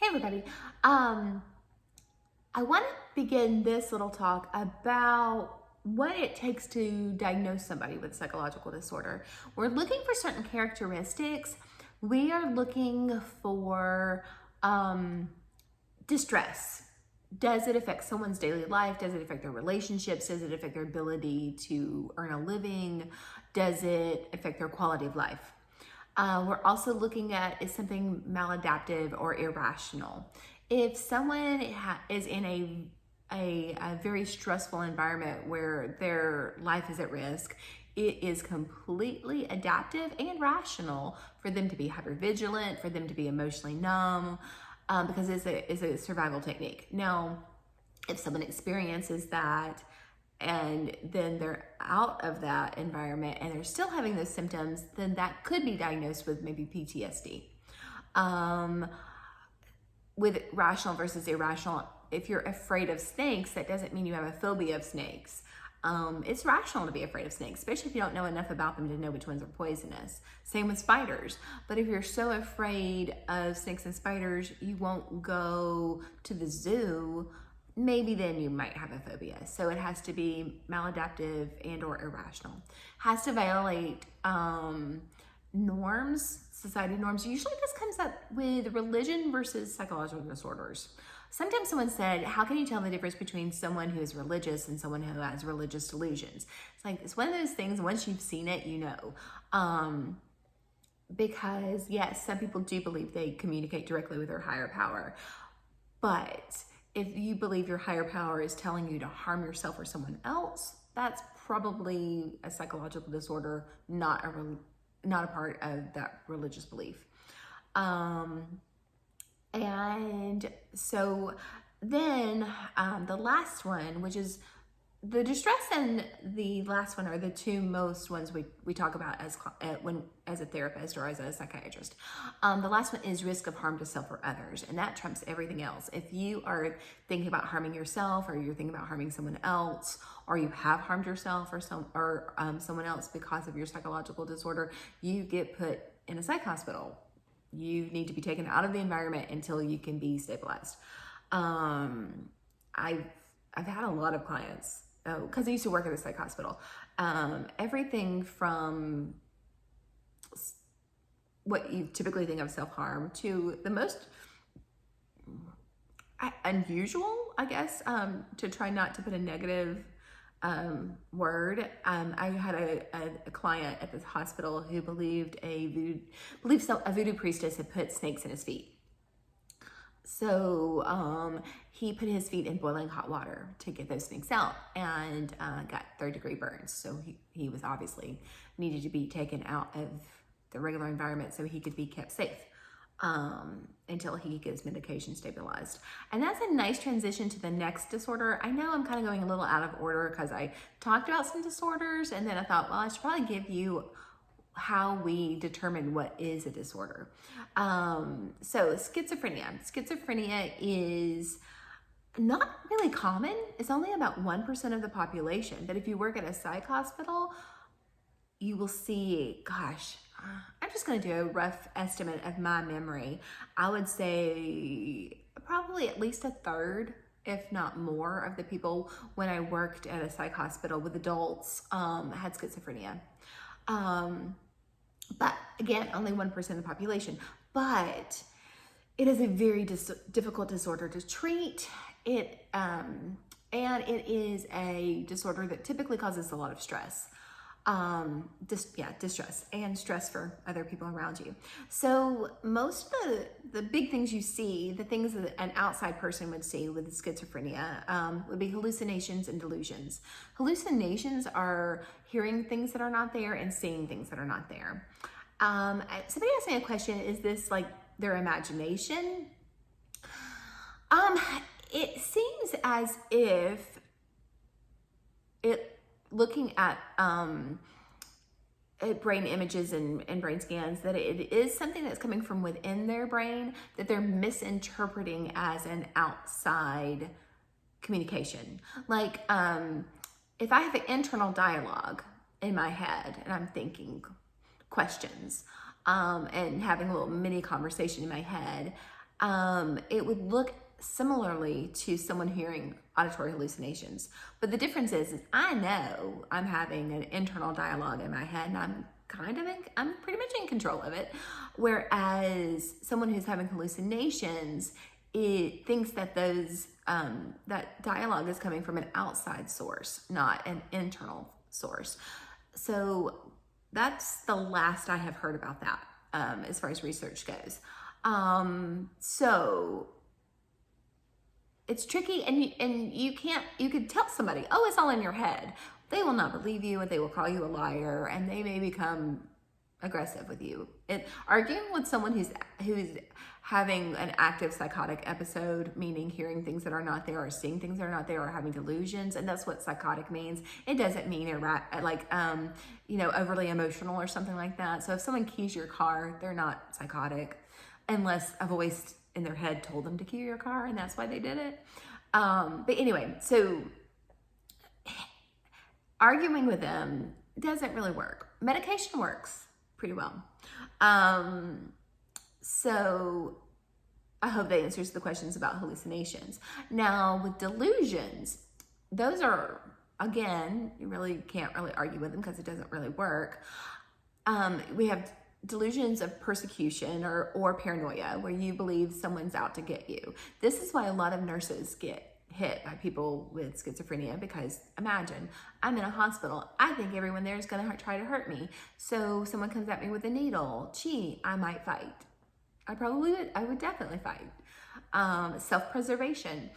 Hey everybody. I want to begin this little talk about what it takes to diagnose somebody with a psychological disorder. We're looking for certain characteristics. We are looking for distress. Does it affect someone's daily life? Does it affect their relationships? Does it affect their ability to earn a living? Does it affect their quality of life? We're also looking at, is something maladaptive or irrational? If someone is in a very stressful environment where their life is at risk, it is completely adaptive and rational for them to be hypervigilant, for them to be emotionally numb, because it's a survival technique. Now, if someone experiences that and then they're out of that environment and they're still having those symptoms, then that could be diagnosed with maybe PTSD. With rational versus irrational, if you're afraid of snakes, that doesn't mean you have a phobia of snakes. It's rational to be afraid of snakes, especially if you don't know enough about them to know which ones are poisonous. Same with spiders. But if you're so afraid of snakes and spiders, you won't go to the zoo, maybe then you might have a phobia. So it has to be maladaptive and or irrational. Has to violate norms, society norms. Usually this comes up with religion versus psychological disorders. Sometimes someone said, how can you tell the difference between someone who is religious and someone who has religious delusions? It's like, it's one of those things, once you've seen it, you know. Because yes, some people do believe they communicate directly with their higher power. But if you believe your higher power is telling you to harm yourself or someone else, that's probably a psychological disorder, not a part of that religious belief. And so then the last one, which is the distress, and the last one are the two most ones we talk about as a therapist or as a psychiatrist. The last one is risk of harm to self or others, and that trumps everything else. If you are thinking about harming yourself, or you're thinking about harming someone else, or you have harmed yourself or someone else because of your psychological disorder, you get put in a psych hospital. You need to be taken out of the environment until you can be stabilized. I've had a lot of clients, because I used to work at a psych hospital. Everything from what you typically think of self-harm to the most unusual, I guess, to try not to put a negative word. I had a client at this hospital who believed a voodoo priestess had put snakes in his feet. So he put his feet in boiling hot water to get those snakes out, and got third-degree burns. So he was obviously needed to be taken out of the regular environment so he could be kept safe until he could get his medication stabilized. And that's a nice transition to the next disorder. I know I'm kind of going a little out of order because I talked about some disorders, and then I thought, well, I should probably give you how we determine what is a disorder. So schizophrenia. Schizophrenia is not really common. It's only about 1% of the population. But if you work at a psych hospital, you will see, gosh, I'm just going to do a rough estimate of my memory. I would say probably at least a third, if not more, of the people when I worked at a psych hospital with adults had schizophrenia. But again, only 1% of the population. But it is a very difficult disorder to treat. And it is a disorder that typically causes a lot of stress. Distress and stress for other people around you. So most of the big things you see, the things that an outside person would see with schizophrenia, would be hallucinations and delusions. Hallucinations are hearing things that are not there and seeing things that are not there. Somebody asked me a question, is this like their imagination? It seems as if looking at brain images and brain scans, that it is something that's coming from within their brain that they're misinterpreting as an outside communication. Like if I have an internal dialogue in my head and I'm thinking questions and having a little mini conversation in my head, it would look similarly to someone hearing auditory hallucinations. But the difference is I know I'm having an internal dialogue in my head, and I'm pretty much in control of it. Whereas someone who's having hallucinations, it thinks that that dialogue is coming from an outside source, not an internal source. So that's the last I have heard about that, as far as research goes. So it's tricky, and you could tell somebody, oh, it's all in your head. They will not believe you, and they will call you a liar, and they may become aggressive with you. Arguing with someone who's having an active psychotic episode, meaning hearing things that are not there, or seeing things that are not there, or having delusions, and that's what psychotic means. It doesn't mean overly emotional or something like that. So if someone keys your car, they're not psychotic, unless a voice in their head told them to key your car, and that's why they did it. But anyway, so arguing with them doesn't really work. Medication works pretty well. So I hope that answers the questions about hallucinations. Now with delusions, those are, again, you really can't really argue with them because it doesn't really work. We have delusions of persecution or paranoia, where you believe someone's out to get you. This is why a lot of nurses get hit by people with schizophrenia, because imagine, I'm in a hospital. I think everyone there is going to try to hurt me. So someone comes at me with a needle. Gee, I might fight. I probably would. I would definitely fight. Self-preservation.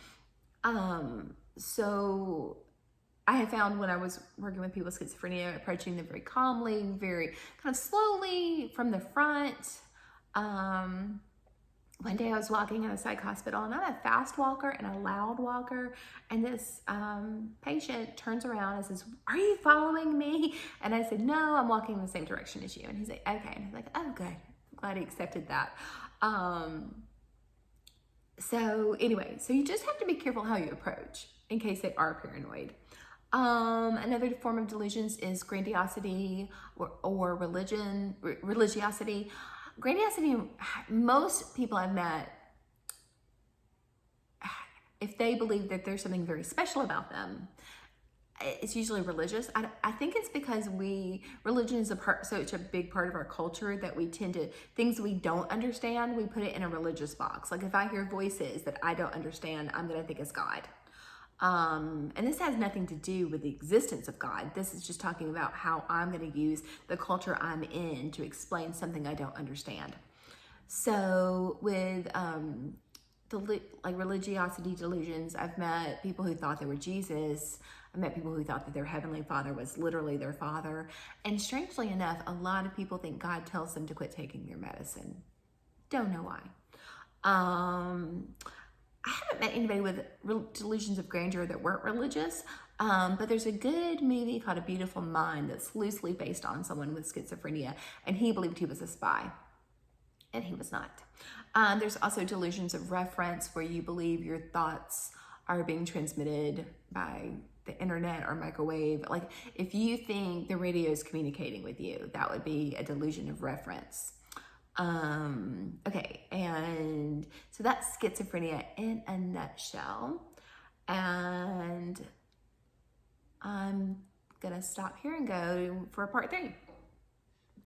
So I have found when I was working with people with schizophrenia, approaching them very calmly, very kind of slowly from the front. One day I was walking in a psych hospital, and I'm a fast walker and a loud walker, and this patient turns around and says, "Are you following me?" And I said, "No, I'm walking in the same direction as you." And he's like, "Okay." And he's like, "Oh, good. I'm glad he accepted that." So anyway, so you just have to be careful how you approach in case they are paranoid. Another form of delusions is grandiosity or religiosity. Grandiosity, most people I've met, if they believe that there's something very special about them, it's usually religious. I think it's because religion is such a big part of our culture that we tend to, things we don't understand, we put it in a religious box. Like if I hear voices that I don't understand, I'm going to think it's God. And this has nothing to do with the existence of God. This is just talking about how I'm going to use the culture I'm in to explain something I don't understand. So with religiosity delusions, I've met people who thought they were Jesus. I met people who thought that their heavenly father was literally their father. And strangely enough, a lot of people think God tells them to quit taking their medicine. Don't know why. I haven't met anybody with delusions of grandeur that weren't religious, but there's a good movie called A Beautiful Mind that's loosely based on someone with schizophrenia, and he believed he was a spy, and he was not. There's also delusions of reference, where you believe your thoughts are being transmitted by the internet or microwave. Like if you think the radio is communicating with you, that would be a delusion of reference. Okay, and so that's schizophrenia in a nutshell, and I'm gonna stop here and go for part 3.